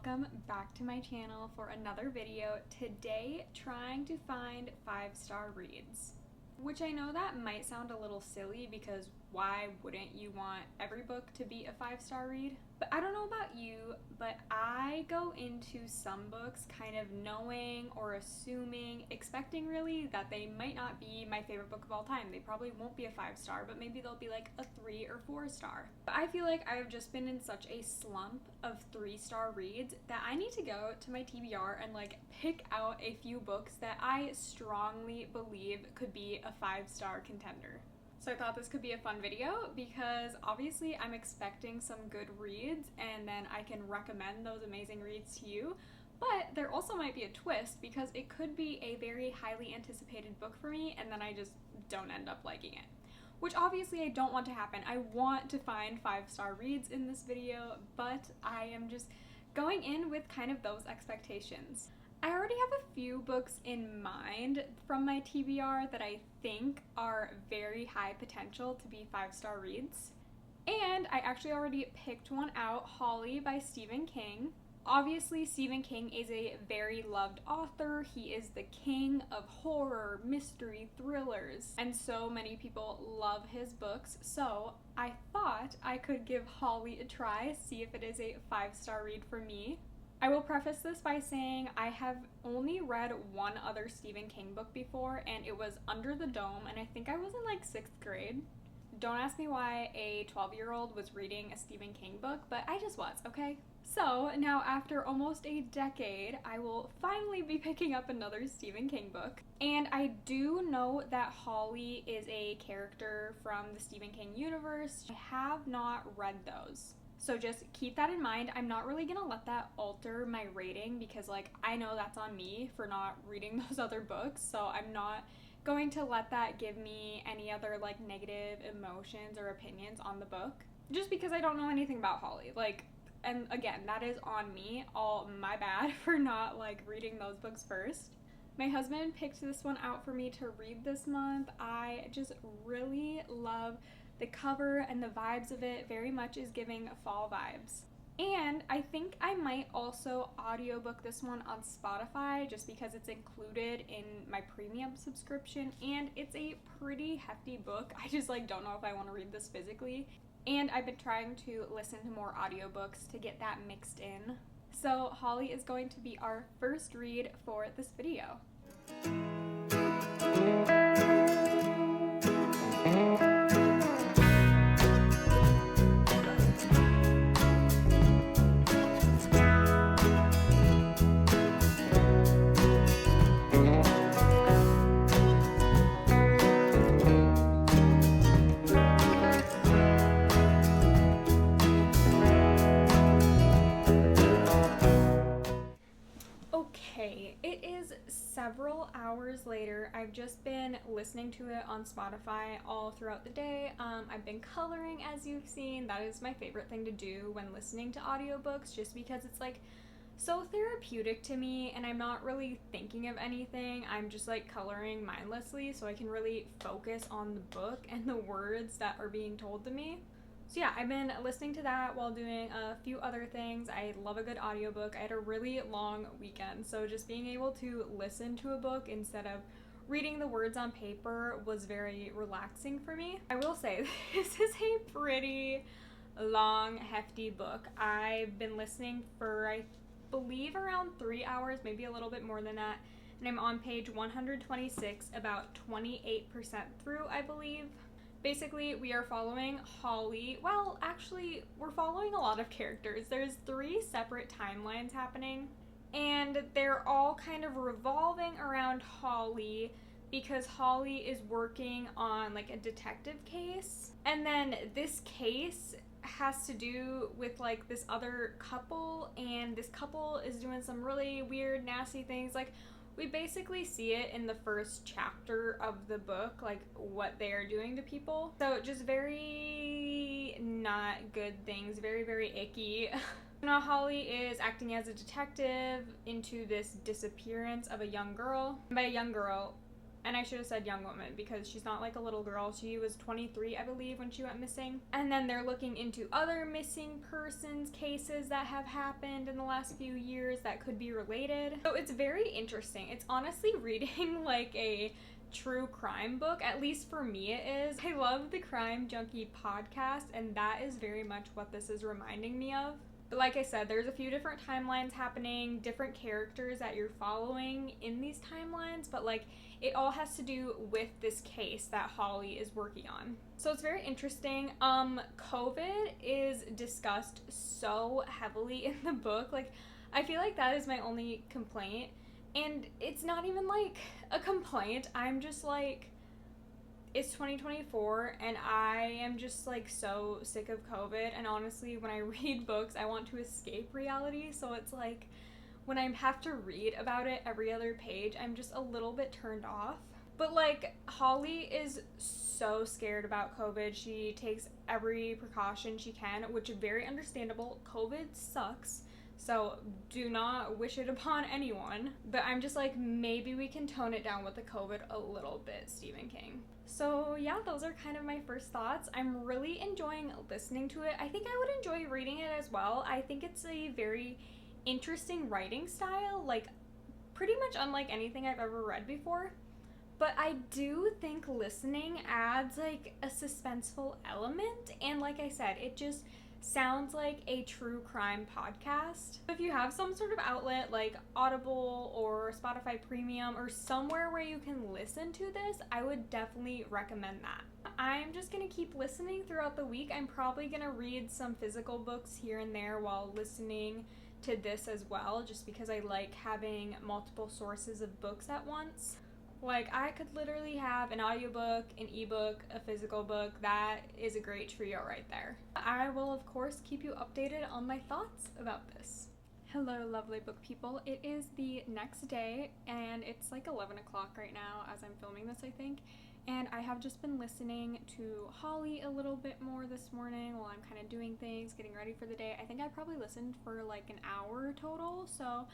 welcome back to my channel for another video. Today, trying to find 5-star reads. Which I know that might sound a little silly because why wouldn't you want every book to be a 5-star read? But I don't know about you, but I go into some books kind of knowing or assuming, expecting really, that they might not be my favorite book of all time. They probably won't be a 5-star, but maybe they'll be like a 3 or 4-star. But I feel like I've just been in such a slump of 3-star reads that I need to go to my TBR and like pick out a few books that I strongly believe could be a 5-star contender. So I thought this could be a fun video because obviously I'm expecting some good reads and then I can recommend those amazing reads to you. But there also might be a twist because it could be a very highly anticipated book for me and then I just don't end up liking it. Which obviously I don't want to happen. I want to find 5-star reads in this video, but I am just going in with kind of those expectations. I already have a few books in mind from my TBR that I think are very high potential to be 5-star reads. And I actually already picked one out, Holly by Stephen King. Obviously, Stephen King is a very loved author. He is the king of horror, mystery, thrillers, and so many people love his books. So I thought I could give Holly a try, see if it is a 5-star read for me. I will preface this by saying I have only read one other Stephen King book before, and it was Under the Dome, and I think I was in like 6th grade. Don't ask me why a 12-year-old was reading a Stephen King book, but I just was, okay? So now after almost a decade, I will finally be picking up another Stephen King book. And I do know that Holly is a character from the Stephen King universe. I have not read those. So just keep that in mind. I'm not really gonna let that alter my rating because like I know that's on me for not reading those other books, so I'm not going to let that give me any other like negative emotions or opinions on the book just because I don't know anything about Holly. Like, and again, that is on me, all my bad for not like reading those books first. My husband picked this one out for me to read this month. I just really love the cover and the vibes of it. Very much is giving fall vibes. And I think I might also audiobook this one on Spotify just because it's included in my premium subscription and it's a pretty hefty book. I just like don't know if I want to read this physically. And I've been trying to listen to more audiobooks to get that mixed in. So Holly is going to be our first read for this video. Okay, it is several hours later. I've just been listening to it on Spotify all throughout the day. I've been coloring, as you've seen. That is my favorite thing to do when listening to audiobooks just because it's like so therapeutic to me and I'm not really thinking of anything. I'm just like coloring mindlessly so I can really focus on the book and the words that are being told to me. So yeah, I've been listening to that while doing a few other things. I love a good audiobook. I had a really long weekend, so just being able to listen to a book instead of reading the words on paper was very relaxing for me. I will say, this is a pretty long, hefty book. I've been listening for, I believe, around 3 hours, maybe a little bit more than that, and I'm on page 126, about 28% through, I believe. Basically, we are following Holly. Well, actually, we're following a lot of characters. There's 3 separate timelines happening, and they're all kind of revolving around Holly because Holly is working on like a detective case. And then this case has to do with like this other couple, and this couple is doing some really weird, nasty things. Like, we basically see it in the first chapter of the book, like what they are doing to people. So just very not good things, very, very icky. Now Holly is acting as a detective into this disappearance of a young girl. And by a young girl, And I should have said young woman because she's not like a little girl. She was 23, I believe, when she went missing. And then they're looking into other missing persons cases that have happened in the last few years that could be related. So it's very interesting. It's honestly reading like a true crime book, at least for me it is. I love the Crime Junkie podcast, and that is very much what this is reminding me of. But like I said, there's a few different timelines happening, different characters that you're following in these timelines, but like it all has to do with this case that Holly is working on. So it's very interesting. COVID is discussed so heavily in the book. Like, I feel like that is my only complaint. And it's not even like a complaint. I'm just like, it's 2024 and I am just like so sick of COVID. And honestly, when I read books, I want to escape reality. So it's like, when I have to read about it every other page, I'm just a little bit turned off. But like, Holly is so scared about COVID. She takes every precaution she can, which is very understandable. COVID sucks. So do not wish it upon anyone. But I'm just like, maybe we can tone it down with the COVID a little bit, Stephen King. So yeah, those are kind of my first thoughts. I'm really enjoying listening to it. I think I would enjoy reading it as well. I think it's a very interesting writing style, like pretty much unlike anything I've ever read before. But I do think listening adds like a suspenseful element. And like I said, it just sounds like a true crime podcast. If you have some sort of outlet like Audible or Spotify Premium or somewhere where you can listen to this, I would definitely recommend that. I'm just gonna keep listening throughout the week. I'm probably gonna read some physical books here and there while listening to this as well, just because I like having multiple sources of books at once. Like, I could literally have an audiobook, an ebook, a physical book. That is a great trio right there. I will, of course, keep you updated on my thoughts about this. Hello, lovely book people. It is the next day, and it's like 11 o'clock right now as I'm filming this, I think. And I have just been listening to Holly a little bit more this morning while I'm kind of doing things, getting ready for the day. I think I probably listened for like an hour total, so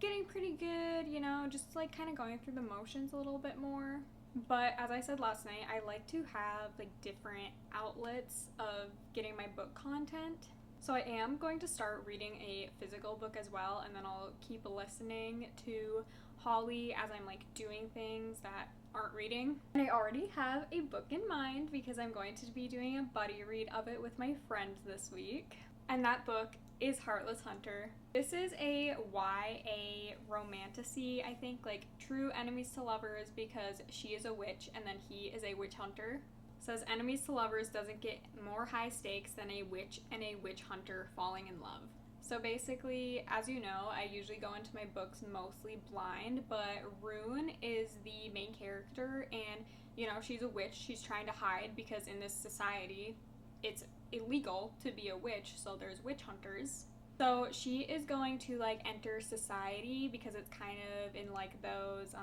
getting pretty good, you know, just like kind of going through the motions a little bit more. But as I said last night, I like to have like different outlets of getting my book content. So I am going to start reading a physical book as well, and then I'll keep listening to Holly as I'm like doing things that aren't reading. And I already have a book in mind because I'm going to be doing a buddy read of it with my friend this week. And that book is Heartless Hunter. This is a YA romantasy, I think, like true enemies to lovers, because she is a witch and then he is a witch hunter. It says enemies to lovers doesn't get more high stakes than a witch and a witch hunter falling in love. So basically, as you know, I usually go into my books mostly blind, but Rune is the main character, and you know, she's a witch. She's trying to hide because in this society it's illegal to be a witch, so there's witch hunters. So she is going to like enter society because it's kind of in like those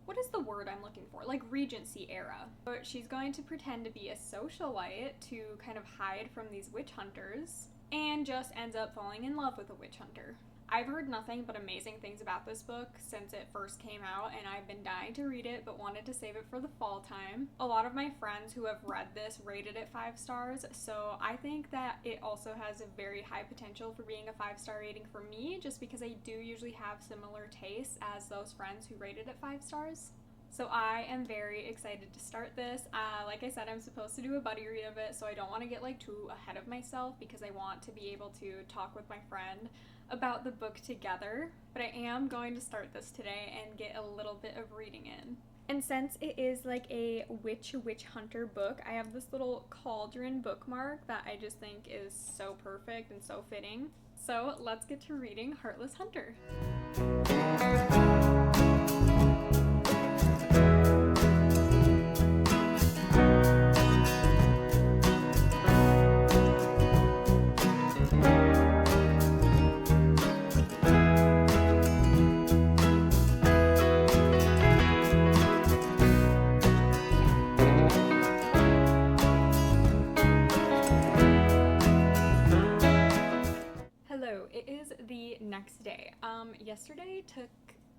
what is the word I'm looking for? Like Regency era. But she's going to pretend to be a socialite to kind of hide from these witch hunters, and just ends up falling in love with a witch hunter. I've heard nothing but amazing things about this book since it first came out, and I've been dying to read it but wanted to save it for the fall time. A lot of my friends who have read this rated it 5 stars, so I think that it also has a very high potential for being a 5-star rating for me, just because I do usually have similar tastes as those friends who rated it 5 stars. So I am very excited to start this. Like I said, I'm supposed to do a buddy read of it, so I don't want to get like too ahead of myself because I want to be able to talk with my friend about the book together. But I am going to start this today and get a little bit of reading in. And since it is like a witch hunter book, I have this little cauldron bookmark that I just think is so perfect and so fitting. So let's get to reading Heartless Hunter. Hello, it is the next day. Yesterday took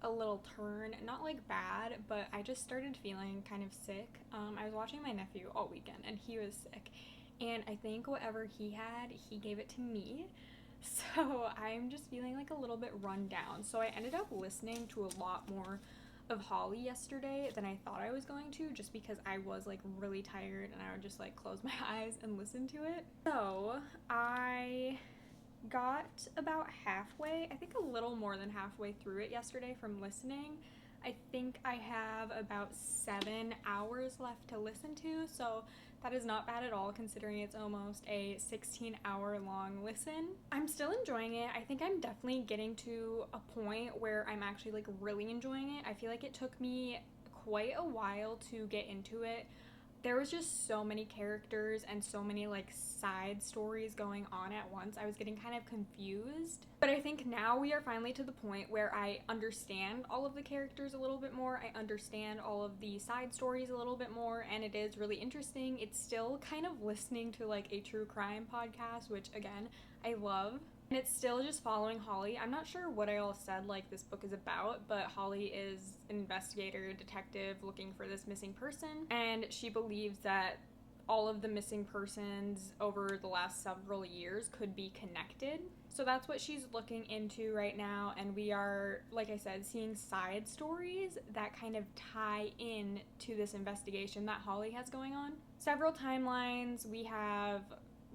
a little turn, not like bad, but I just started feeling kind of sick. I was watching my nephew all weekend and he was sick, and I think whatever he had, he gave it to me. So I'm just feeling like a little bit run down. So I ended up listening to a lot more of Holly yesterday than I thought I was going to, just because I was like really tired and I would just like close my eyes and listen to it. So I got about halfway, I think a little more than halfway through it yesterday from listening. I think I have about 7 hours left to listen to, so that is not bad at all considering it's almost a 16-hour long listen. I'm still enjoying it. I think I'm definitely getting to a point where I'm actually like really enjoying it. I feel like it took me quite a while to get into it. There was just so many characters and so many like side stories going on at once. I was getting kind of confused. But I think now we are finally to the point where I understand all of the characters a little bit more. I understand all of the side stories a little bit more, and it is really interesting. It's still kind of listening to like a true crime podcast, which again, I love. And it's still just following Holly. I'm not sure what I all said like this book is about, but Holly is an investigator, detective looking for this missing person, and she believes that all of the missing persons over the last several years could be connected. So that's what she's looking into right now, and we are, like I said, seeing side stories that kind of tie in to this investigation that Holly has going on. Several timelines. We have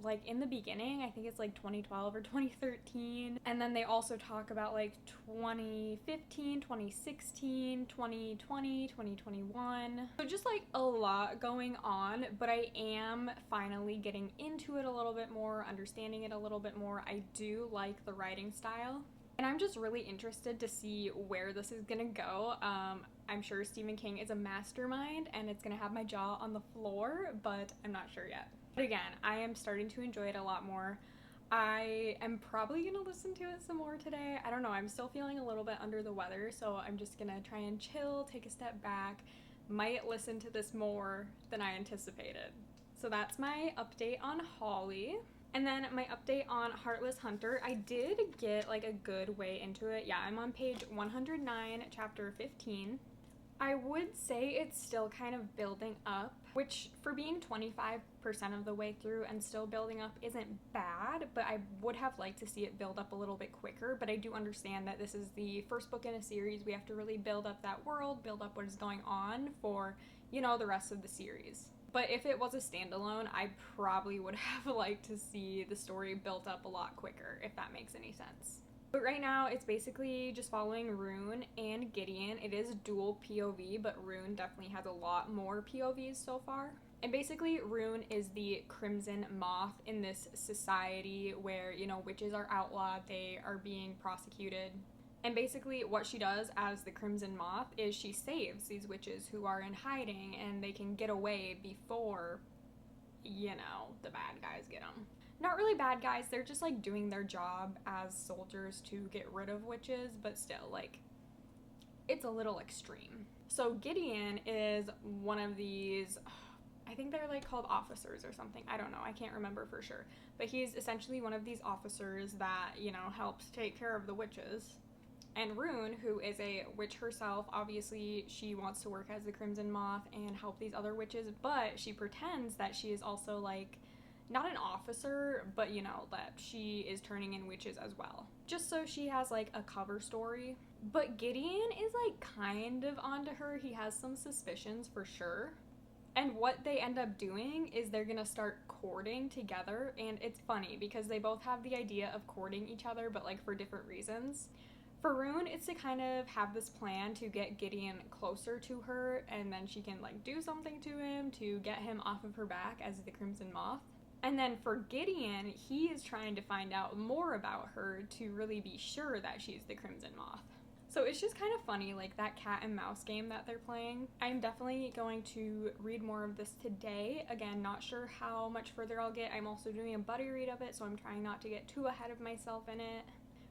like in the beginning, I think it's like 2012 or 2013, and then they also talk about like 2015, 2016, 2020, 2021. So just like a lot going on, but I am finally getting into it a little bit more, understanding it a little bit more. I do like the writing style, and I'm just really interested to see where this is gonna go. I'm sure Stephen King is a mastermind and it's gonna have my jaw on the floor, but I'm not sure yet. But again, I am starting to enjoy it a lot more. I am probably gonna listen to it some more today. I don't know, I'm still feeling a little bit under the weather, so I'm just gonna try and chill, take a step back, might listen to this more than I anticipated. So that's my update on Holly. And then my update on Heartless Hunter, I did get like a good way into it. Yeah, I'm on page 109, chapter 15. I would say it's still kind of building up, which for being 25% of the way through and still building up isn't bad, but I would have liked to see it build up a little bit quicker. But I do understand that this is the first book in a series. We have to really build up that world, build up what is going on for, you know, the rest of the series. But if it was a standalone, I probably would have liked to see the story built up a lot quicker, if that makes any sense. But right now, it's basically just following Rune and Gideon. It is dual POV, but Rune definitely has a lot more POVs so far. And basically, Rune is the Crimson Moth in this society where, you know, witches are outlawed, they are being prosecuted. And basically, what she does as the Crimson Moth is she saves these witches who are in hiding and they can get away before, you know, the bad guys get them. Not really bad guys, they're just like doing their job as soldiers to get rid of witches, but still, like, it's a little extreme. So Gideon is one of these, I think they're like called officers or something, I don't know, I can't remember for sure, but he's essentially one of these officers that, you know, helps take care of the witches. And Rune, who is a witch herself, obviously she wants to work as the Crimson Moth and help these other witches, but she pretends that she is also like not an officer, but you know, that she is turning in witches as well, just so she has like a cover story. But Gideon is like kind of onto her. He has some suspicions for sure, and what they end up doing is they're gonna start courting together. And it's funny because they both have the idea of courting each other, but like for different reasons. For Rune, it's to kind of have this plan to get Gideon closer to her, and then she can like do something to him to get him off of her back as the Crimson Moth. And then for Gideon, he is trying to find out more about her to really be sure that she's the Crimson Moth. So it's just kind of funny, like that cat and mouse game that they're playing. I'm definitely going to read more of this today. Again, not sure how much further I'll get. I'm also doing a buddy read of it, so I'm trying not to get too ahead of myself in it.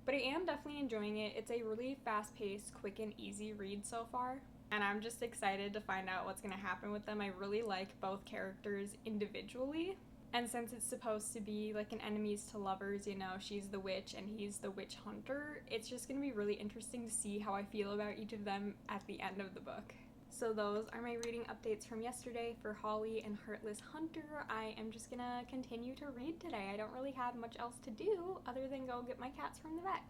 But I am definitely enjoying it. It's a really fast-paced, quick and easy read so far. And I'm just excited to find out what's going to happen with them. I really like both characters individually. And since it's supposed to be like an enemies to lovers, you know, she's the witch and he's the witch hunter, it's just going to be really interesting to see how I feel about each of them at the end of the book. So those are my reading updates from yesterday for Holly and Heartless Hunter. I am just gonna continue to read today. I don't really have much else to do other than go get my cats from the vet.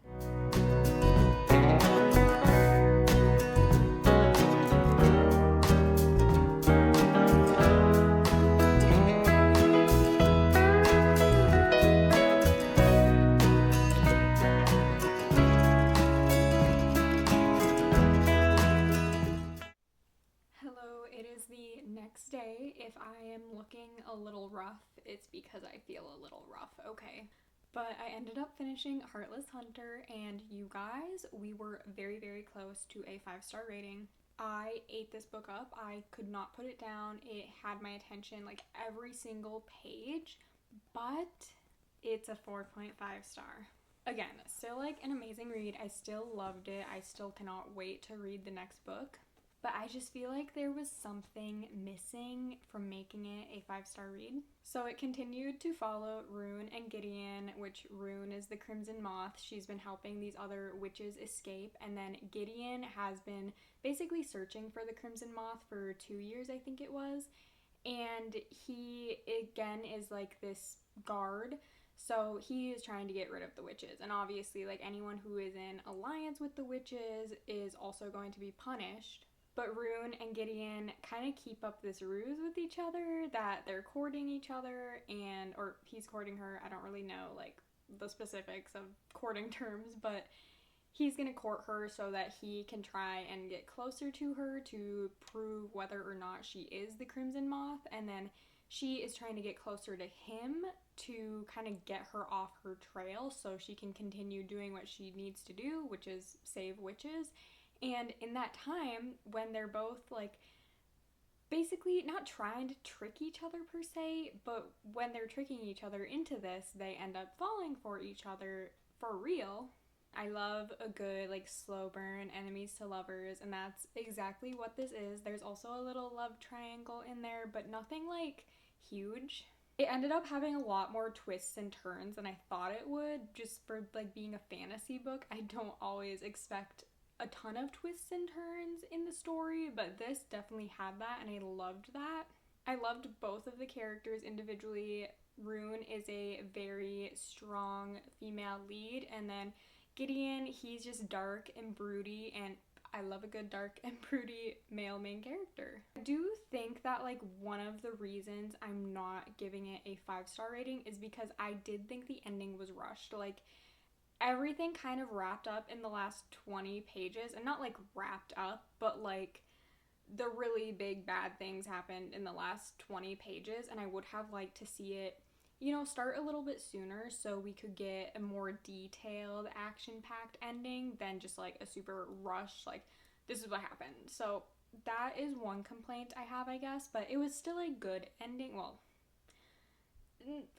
Next day, if I am looking a little rough, it's because I feel a little rough, okay? But I ended up finishing Heartless Hunter, and you guys, we were very, very close to a 5-star rating. I ate this book up. I could not put it down. It had my attention like every single page, but it's a 4.5 star. Again, still like an amazing read. I still loved it. I still cannot wait to read the next book. But I just feel like there was something missing from making it a 5-star read. So it continued to follow Rune and Gideon, which Rune is the Crimson Moth. She's been helping these other witches escape, and then Gideon has been basically searching for the Crimson Moth for 2 years, I think it was. And he, again, is like this guard. So he is trying to get rid of the witches. And obviously, like anyone who is in alliance with the witches is also going to be punished. But Rune and Gideon kind of keep up this ruse with each other that they're courting each other, or he's courting her. I don't really know like the specifics of courting terms, but he's gonna court her so that he can try and get closer to her to prove whether or not she is the Crimson Moth, and then she is trying to get closer to him to kind of get her off her trail so she can continue doing what she needs to do, which is save witches. And in that time, when they're both like basically not trying to trick each other per se, but when they're tricking each other into this, they end up falling for each other for real. I love a good like slow burn enemies to lovers, and that's exactly what this is. There's also a little love triangle in there, but nothing like huge. It ended up having a lot more twists and turns than I thought it would, just for like being a fantasy book. I don't always expect a ton of twists and turns in the story, but this definitely had that, and I loved that. I loved both of the characters individually. Rune is a very strong female lead, and then Gideon, he's just dark and broody, and I love a good dark and broody male main character. I do think that like one of the reasons I'm not giving it a 5-star rating is because I did think the ending was rushed. Like everything kind of wrapped up in the last 20 pages, and not like wrapped up, but like the really big bad things happened in the last 20 pages, and I would have liked to see it, you know, start a little bit sooner so we could get a more detailed action-packed ending than just like a super rushed, like this is what happened. So that is one complaint I have, I guess, but it was still a good ending. Well,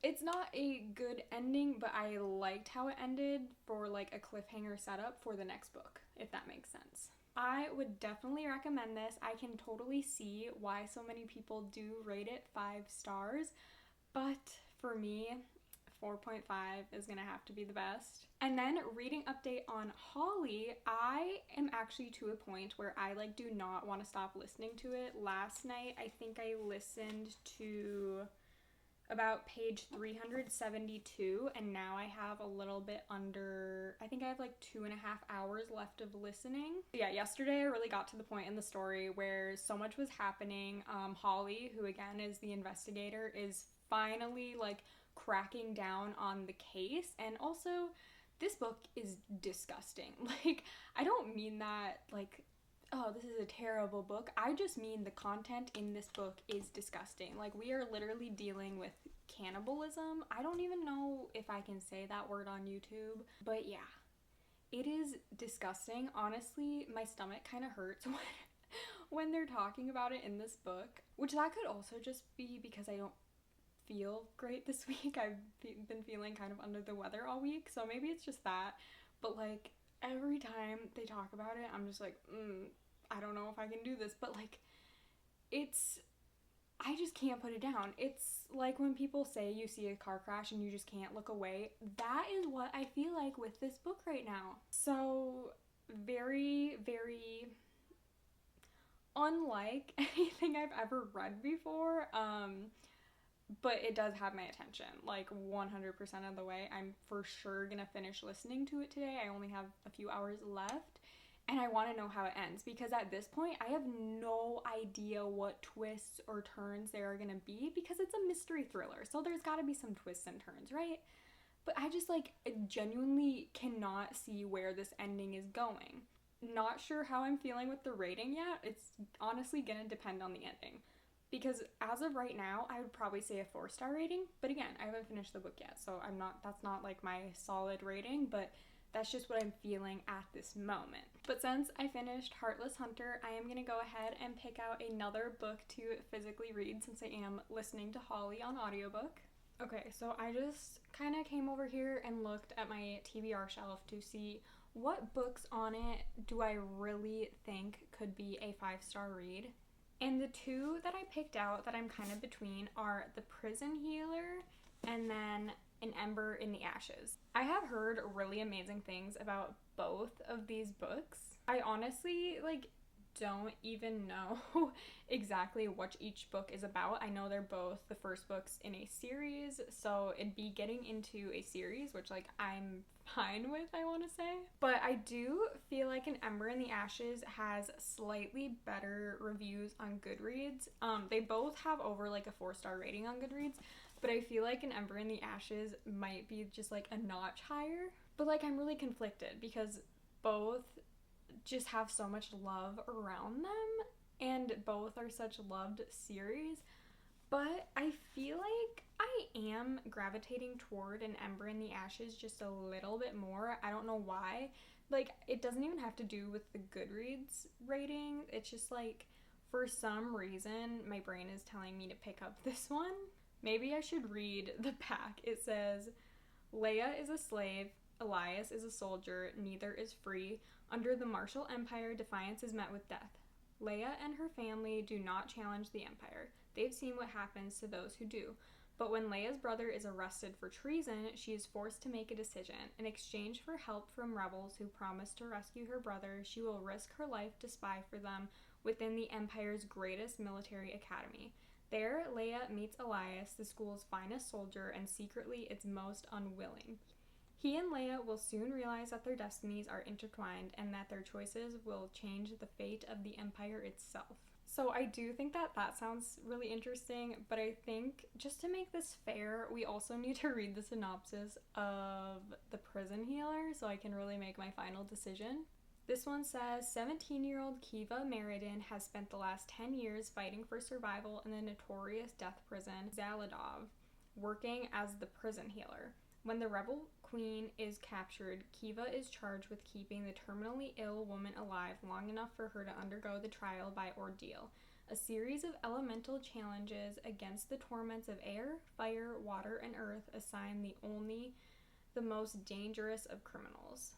it's not a good ending, but I liked how it ended for like a cliffhanger setup for the next book, if that makes sense. I would definitely recommend this. I can totally see why so many people do rate it 5 stars, but for me, 4.5 is gonna have to be the best. And then reading update on Holly, I am actually to a point where I like do not want to stop listening to it. Last night, I think I listened to about page 372, and now I have a little bit under, I think I have like 2.5 hours left of listening. Yeah, yesterday I really got to the point in the story where so much was happening. Holly, who again is the investigator, is finally like cracking down on the case, and also this book is disgusting. Like, I don't mean that like, oh, this is a terrible book. I just mean the content in this book is disgusting. Like, we are literally dealing with cannibalism. I don't even know if I can say that word on YouTube, but yeah, it is disgusting. Honestly, my stomach kind of hurts when they're talking about it in this book, which that could also just be because I don't feel great this week. I've been feeling kind of under the weather all week, so maybe it's just that. But like, every time they talk about it, I'm just like, I don't know if I can do this, but like, it's I just can't put it down. It's like when people say you see a car crash and you just can't look away. That is what I feel like with this book right now. So very, very unlike anything I've ever read before. But it does have my attention, like 100% of the way. I'm for sure gonna finish listening to it today. I only have a few hours left, and I want to know how it ends, because at this point I have no idea what twists or turns there are gonna be, because it's a mystery thriller, so there's got to be some twists and turns, right? But I just like genuinely cannot see where this ending is going. Not sure how I'm feeling with the rating yet. It's honestly gonna depend on the ending. Because as of right now, I would probably say a 4-star rating. But again, I haven't finished the book yet, so that's not like my solid rating, but that's just what I'm feeling at this moment. But since I finished Heartless Hunter, I am going to go ahead and pick out another book to physically read, since I am listening to Holly on audiobook. Okay, so I just kind of came over here and looked at my TBR shelf to see what books on it do I really think could be a 5-star read. And the two that I picked out that I'm kind of between are The Prison Healer and then An Ember in the Ashes. I have heard really amazing things about both of these books. I honestly don't even know exactly what each book is about. I know they're both the first books in a series, so it'd be getting into a series, which I'm fine with, I want to say. But I do feel like An Ember in the Ashes has slightly better reviews on Goodreads. They both have over a 4-star rating on Goodreads, but I feel like An Ember in the Ashes might be just a notch higher. But I'm really conflicted because both just have so much love around them, and both are such loved series. But I feel like I am gravitating toward An Ember in the Ashes just a little bit more. I don't know why. It doesn't even have to do with the Goodreads rating. It's just for some reason my brain is telling me to pick up this one. Maybe I should read the back. It says, Leia is a slave, Elias is a soldier, neither is free. Under the Martial Empire, defiance is met with death. Leia and her family do not challenge the Empire. They've seen what happens to those who do. But when Leia's brother is arrested for treason, she is forced to make a decision. In exchange for help from rebels who promise to rescue her brother, she will risk her life to spy for them within the Empire's greatest military academy. There, Leia meets Elias, the school's finest soldier, and secretly its most unwilling. He and Leia will soon realize that their destinies are intertwined and that their choices will change the fate of the Empire itself. So I do think that sounds really interesting, but I think just to make this fair, we also need to read the synopsis of The Prison Healer so I can really make my final decision. This one says, 17-year-old Kiva Meriden has spent the last 10 years fighting for survival in the notorious death prison Zaladov, working as the prison healer. When the rebel queen is captured, Kiva is charged with keeping the terminally ill woman alive long enough for her to undergo the trial by ordeal, a series of elemental challenges against the torments of air, fire, water, and earth assign the most dangerous of criminals.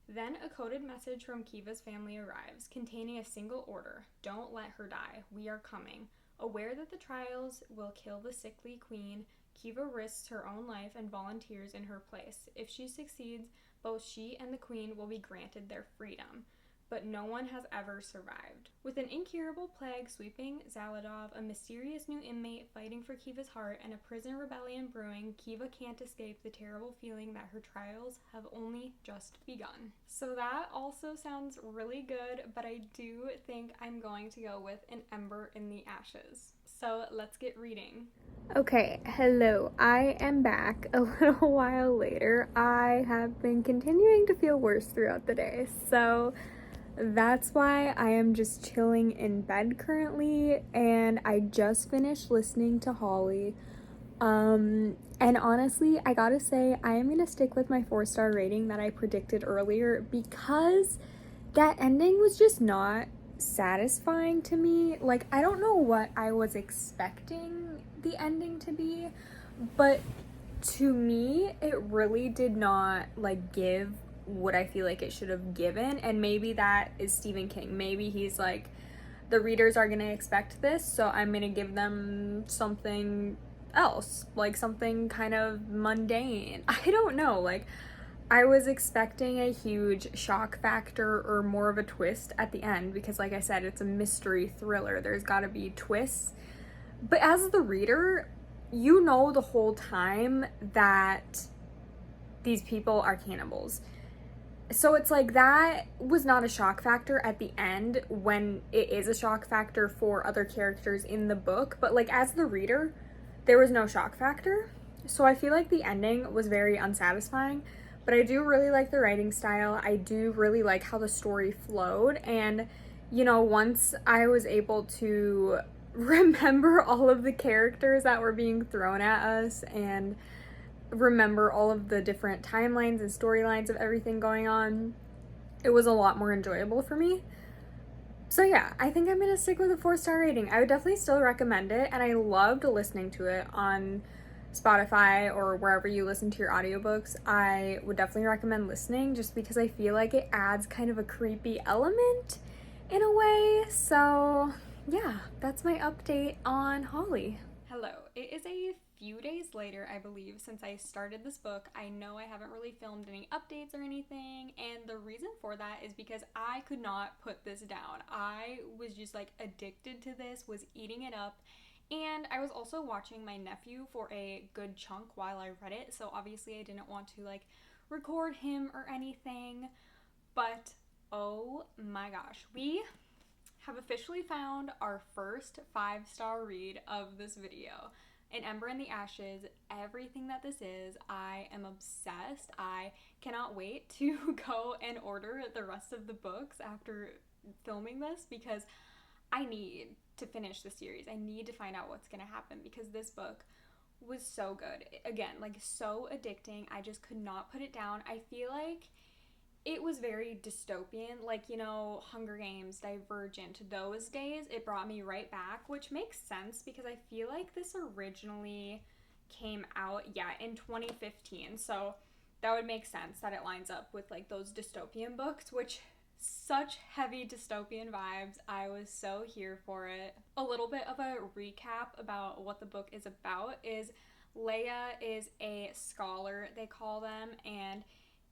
Then a coded message from Kiva's family arrives, containing a single order: don't let her die, we are coming. Aware that the trials will kill the sickly queen, Kiva risks her own life and volunteers in her place. If she succeeds, both she and the queen will be granted their freedom. But no one has ever survived. With an incurable plague sweeping Zaladov, a mysterious new inmate fighting for Kiva's heart, and a prison rebellion brewing, Kiva can't escape the terrible feeling that her trials have only just begun. So that also sounds really good, but I do think I'm going to go with An Ember in the Ashes. So let's get reading. Okay, hello, I am back a little while later. I have been continuing to feel worse throughout the day, so that's why I am just chilling in bed currently, and I just finished listening to Holly. And honestly, I gotta say, I am gonna stick with my 4-star rating that I predicted earlier, because that ending was just not satisfying to me. I don't know what I was expecting the ending to be, but to me, it really did not give what I feel like it should have given. And maybe that is Stephen King. Maybe he's the readers are gonna expect this, so I'm gonna give them something else, like something kind of mundane. I don't know, like I was expecting a huge shock factor or more of a twist at the end because, like I said, it's a mystery thriller. There's gotta be twists. But as the reader, you know the whole time that these people are cannibals. So it's like that was not a shock factor at the end when it is a shock factor for other characters in the book. But like as the reader, there was no shock factor. So I feel like the ending was very unsatisfying. But I do really like the writing style. I do really like how the story flowed. And, you know, once I was able to remember all of the characters that were being thrown at us and remember all of the different timelines and storylines of everything going on, it was a lot more enjoyable for me. So yeah, I think I'm gonna stick with a 4-star rating. I would definitely still recommend it, and I loved listening to it on Spotify or wherever you listen to your audiobooks. I would definitely recommend listening just because I feel like it adds kind of a creepy element in a way. So yeah, that's my update on Holly. Hello, it is a few days later, I believe, since I started this book. I know I haven't really filmed any updates or anything, and the reason for that is because I could not put this down. I was just like addicted to this, was eating it up, and I was also watching my nephew for a good chunk while I read it, so obviously I didn't want to like record him or anything, but oh my gosh, we have officially found our first 5-star read of this video. An Ember in the Ashes, everything that this is, I am obsessed. I cannot wait to go and order the rest of the books after filming this because I need to finish the series. I need to find out what's going to happen because this book was so good. Again, like so addicting. I just could not put it down. I feel like it was very dystopian, like, you know, Hunger Games, Divergent, those days. It brought me right back, which makes sense because I feel like this originally came out, in 2015. So that would make sense that it lines up with like those dystopian books, which such heavy dystopian vibes. I was so here for it. A little bit of a recap about what the book is about is Leia is a scholar, they call them, and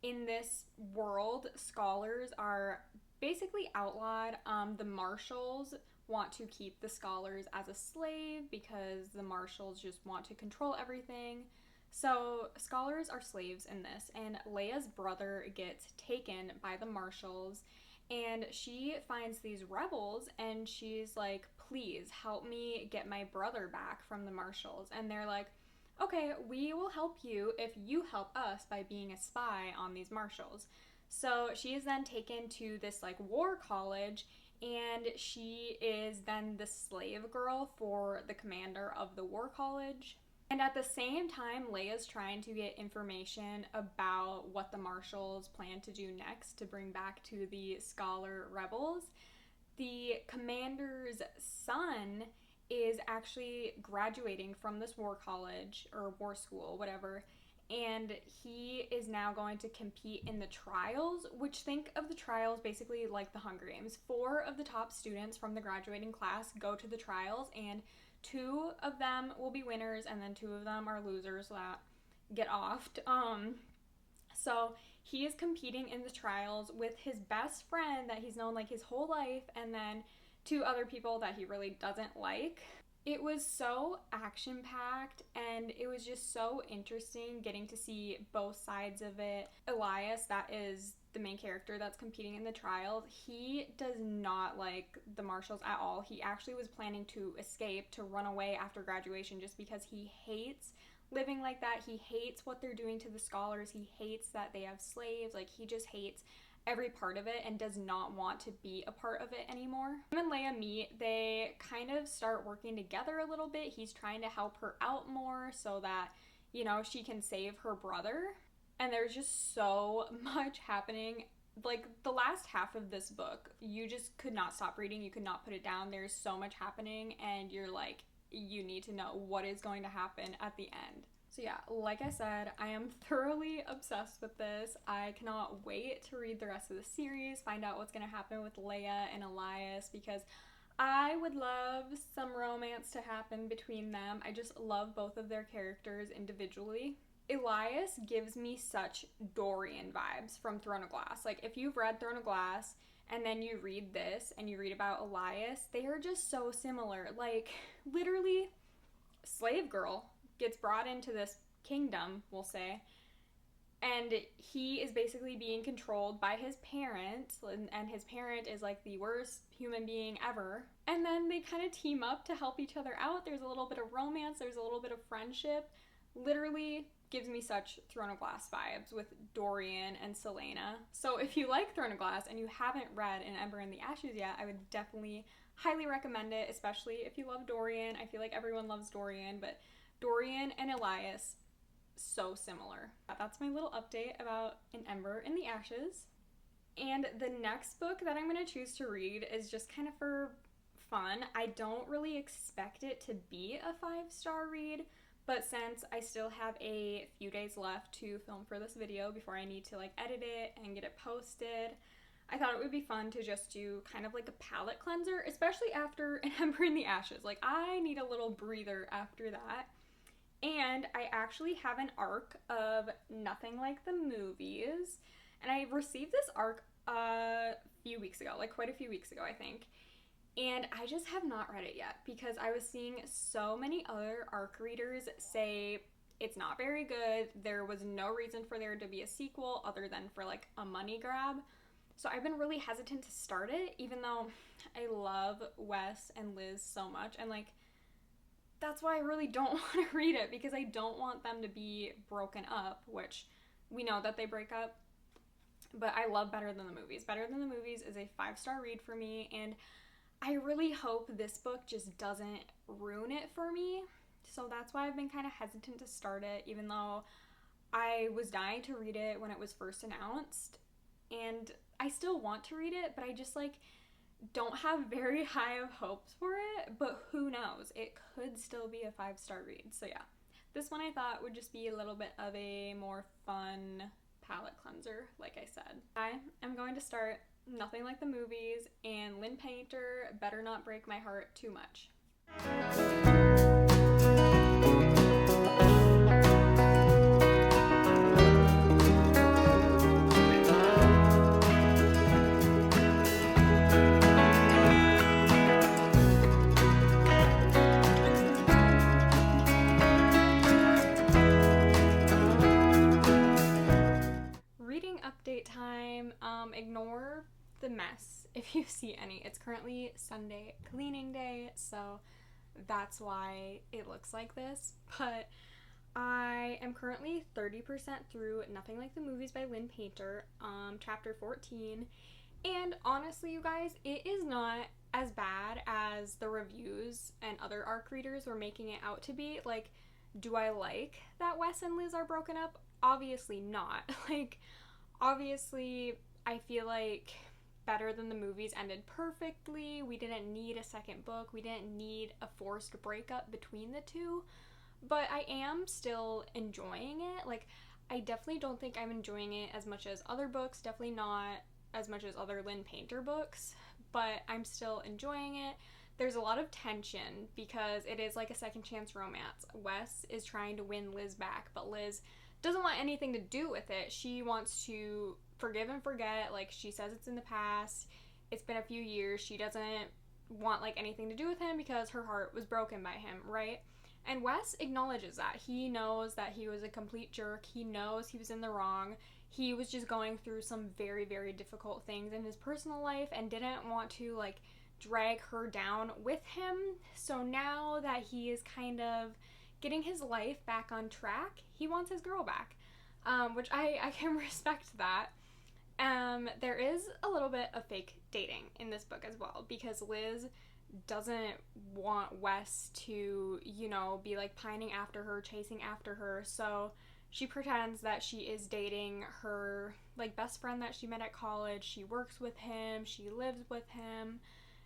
in this world, scholars are basically outlawed. The marshals want to keep the scholars as a slave because the marshals just want to control everything. So scholars are slaves in this, and Leia's brother gets taken by the marshals, and she finds these rebels, and she's like, please help me get my brother back from the marshals. And they're like, okay, we will help you if you help us by being a spy on these marshals. So she is then taken to this like war college, and she is then the slave girl for the commander of the war college. And at the same time, Leia's trying to get information about what the marshals plan to do next to bring back to the scholar rebels. The commander's son is actually graduating from this war college or war school, whatever, and he is now going to compete in the trials, which think of the trials basically like the Hunger Games. 4 of the top students from the graduating class go to the trials, and 2 of them will be winners, and then 2 of them are losers that get offed. So he is competing in the trials with his best friend that he's known like his whole life, and then 2 other people that he really doesn't like. It was so action-packed, and it was just so interesting getting to see both sides of it. Elias, that is the main character that's competing in the trials, he does not like the marshals at all. He actually was planning to escape, to run away after graduation just because he hates living like that. He hates what they're doing to the scholars. He hates that they have slaves. Like, he just hates every part of it and does not want to be a part of it anymore. Him and Leia meet. They kind of start working together a little bit. He's trying to help her out more so that, you know, she can save her brother. And there's just so much happening. Like, the last half of this book, you just could not stop reading. You could not put it down. There's so much happening, and you're like, you need to know what is going to happen at the end. So yeah, like I said, I am thoroughly obsessed with this. I cannot wait to read the rest of the series, find out what's going to happen with Leia and Elias, because I would love some romance to happen between them. I just love both of their characters individually. Elias gives me such Dorian vibes from Throne of Glass. Like, if you've read Throne of Glass and then you read this and you read about Elias, they are just so similar. Like, literally, slave girl gets brought into this kingdom, we'll say, and he is basically being controlled by his parent, and his parent is like the worst human being ever. And then they kind of team up to help each other out. There's a little bit of romance, there's a little bit of friendship. Literally gives me such Throne of Glass vibes with Dorian and Selena. So if you like Throne of Glass and you haven't read An Ember in the Ashes yet, I would definitely highly recommend it, especially if you love Dorian. I feel like everyone loves Dorian, but Dorian and Elias, so similar. That's my little update about An Ember in the Ashes. And the next book that I'm going to choose to read is just kind of for fun. I don't really expect it to be a 5-star read, but since I still have a few days left to film for this video before I need to like edit it and get it posted, I thought it would be fun to just do kind of like a palette cleanser, especially after An Ember in the Ashes. Like, I need a little breather after that. And I actually have an arc of Nothing Like the Movies, and I received this arc a few weeks ago, like quite a few weeks ago, I think. And I just have not read it yet because I was seeing so many other arc readers say it's not very good. There was no reason for there to be a sequel other than for like a money grab. So I've been really hesitant to start it, even though I love Wes and Liz so much. And like, that's why I really don't want to read it, because I don't want them to be broken up, which we know that they break up. But I love Better Than the Movies. Better Than the Movies is a 5-star read for me, and I really hope this book just doesn't ruin it for me. So that's why I've been kind of hesitant to start it, even though I was dying to read it when it was first announced. And I still want to read it, but I just like don't have very high of hopes for it. But who knows? It could still be a 5-star read. So yeah, this one I thought would just be a little bit of a more fun palette cleanser, like I said. I am going to start Nothing Like the Movies and Lynn Painter, Better Not Break My Heart Too Much. Reading update time. Ignore the mess if you see any. It's currently Sunday cleaning day, so that's why it looks like this. But I am currently 30% through Nothing Like the Movies by Lynn Painter, chapter 14. And honestly, you guys, it is not as bad as the reviews and other arc readers were making it out to be. Like, do I like that Wes and Liz are broken up? Obviously not. Like, obviously, I feel like Better Than the Movies ended perfectly. We didn't need a second book. We didn't need a forced breakup between the two. But I am still enjoying it. Like, I definitely don't think I'm enjoying it as much as other books. Definitely not as much as other Lynn Painter books. But I'm still enjoying it. There's a lot of tension because it is like a second chance romance. Wes is trying to win Liz back, but Liz doesn't want anything to do with it. She wants to forgive and forget. Like, she says it's in the past. It's been a few years. She doesn't want like anything to do with him because her heart was broken by him, right? And Wes acknowledges that. He knows that he was a complete jerk. He knows he was in the wrong. He was just going through some very, very difficult things in his personal life and didn't want to like drag her down with him. So now that he is kind of getting his life back on track, he wants his girl back, which I can respect that. There is a little bit of fake dating in this book as well, because Liz doesn't want Wes to, you know, be like pining after her, chasing after her, so she pretends that she is dating her like best friend that she met at college. She works with him, she lives with him.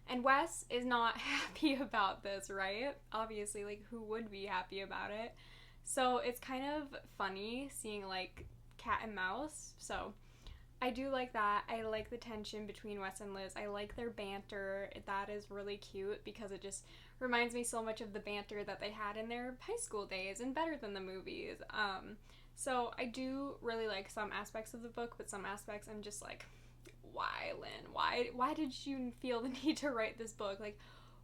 And Wes is not happy about this, right? Obviously, like, who would be happy about it? So it's kind of funny seeing, like, cat and mouse. So I do like that. I like the tension between Wes and Liz. I like their banter. That is really cute because it just reminds me so much of the banter that they had in their high school days and better than the movies. So I do really like some aspects of the book, but some aspects I'm just like, why, Lynn? Why did you feel the need to write this book? Like,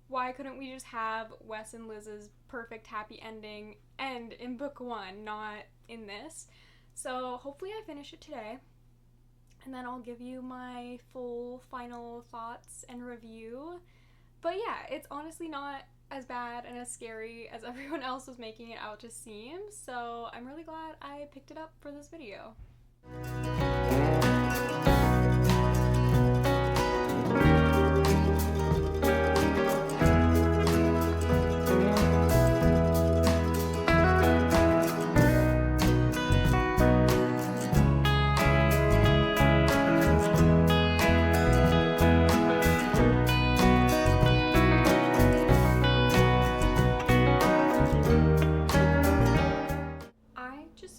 why couldn't we just have Wes and Liz's perfect happy ending end in book 1, not in this? So hopefully I finish it today. And then I'll give you my full final thoughts and review. But yeah, it's honestly not as bad and as scary as everyone else was making it out to seem. So I'm really glad I picked it up for this video.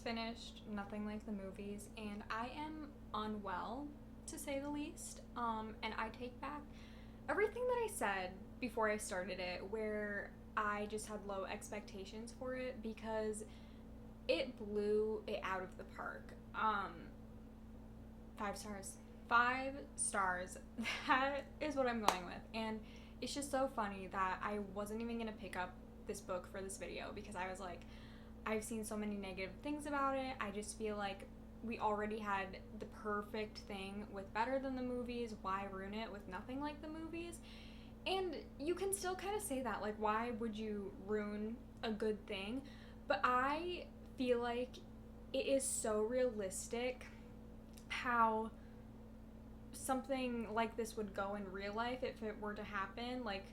Finished Nothing Like the Movies, and I am unwell, to say the least, and I take back everything that I said before I started it, where I just had low expectations for it, because it blew it out of the park. 5 stars. 5 stars. That is what I'm going with, and it's just so funny that I wasn't even gonna pick up this book for this video, because I was like, I've seen so many negative things about it. I just feel like we already had the perfect thing with better than the movies. Why ruin it with nothing like the movies? And you can still kind of say that, like, why would you ruin a good thing? But I feel like it is so realistic how something like this would go in real life if it were to happen. Like,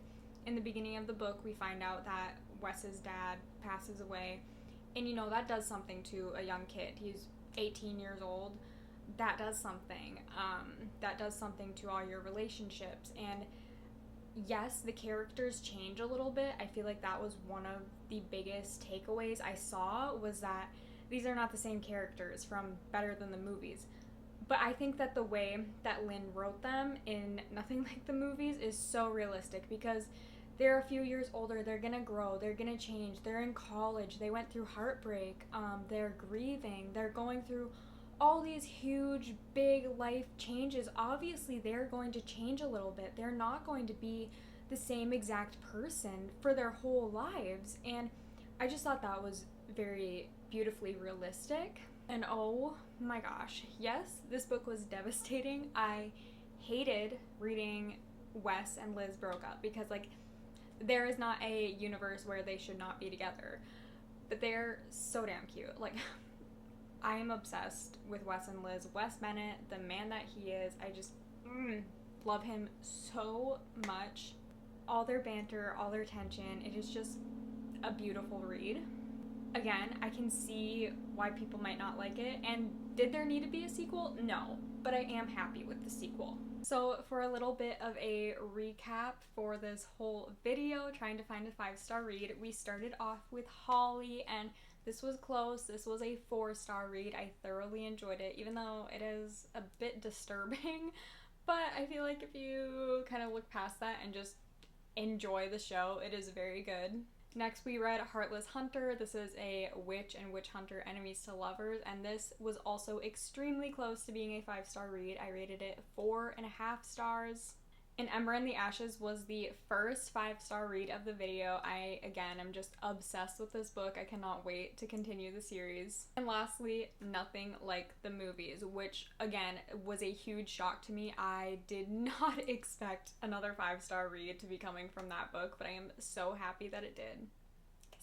in the beginning of the book, we find out that Wes's dad passes away. And, you know, that does something to a young kid. He's 18 years old. That does something. That does something to all your relationships. And yes, the characters change a little bit. I feel like that was one of the biggest takeaways I saw, was that these are not the same characters from Better Than the Movies. But I think that the way that Lynn wrote them in Nothing Like the Movies is so realistic, because they're a few years older, they're gonna grow, they're gonna change, they're in college, they went through heartbreak, they're grieving, they're going through all these huge, big life changes. Obviously, they're going to change a little bit. They're not going to be the same exact person for their whole lives. And I just thought that was very beautifully realistic. And oh my gosh, yes, this book was devastating. I hated reading Wes and Liz broke up, because, like, there is not a universe where they should not be together. But they're so damn cute. Like, I am obsessed with Wes and Liz. Wes Bennett, the man that he is, I just love him so much. All their banter, all their tension, it is just a beautiful read. Again, I can see why people might not like it. And did there need to be a sequel? No. But I am happy with the sequel. So for a little bit of a recap for this whole video, trying to find a 5-star read, we started off with Holly, and this was close. This was a 4-star read. I thoroughly enjoyed it, even though it is a bit disturbing. But I feel like if you kind of look past that and just enjoy the show, it is very good. Next, we read Heartless Hunter. This is a witch and witch hunter enemies to lovers, and this was also extremely close to being a 5-star read. I rated it 4.5 stars. And Ember and the Ashes was the first 5-star read of the video. I, again, am just obsessed with this book. I cannot wait to continue the series. And lastly, Nothing Like the Movies, which, again, was a huge shock to me. I did not expect another 5-star read to be coming from that book, but I am so happy that it did.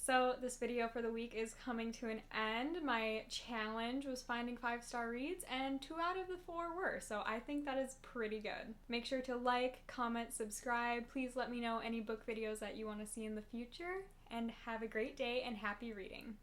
So this video for the week is coming to an end. My challenge was finding 5-star reads, and 2 out of the 4 were, so I think that is pretty good. Make sure to like, comment, subscribe. Please let me know any book videos that you want to see in the future, and have a great day and happy reading.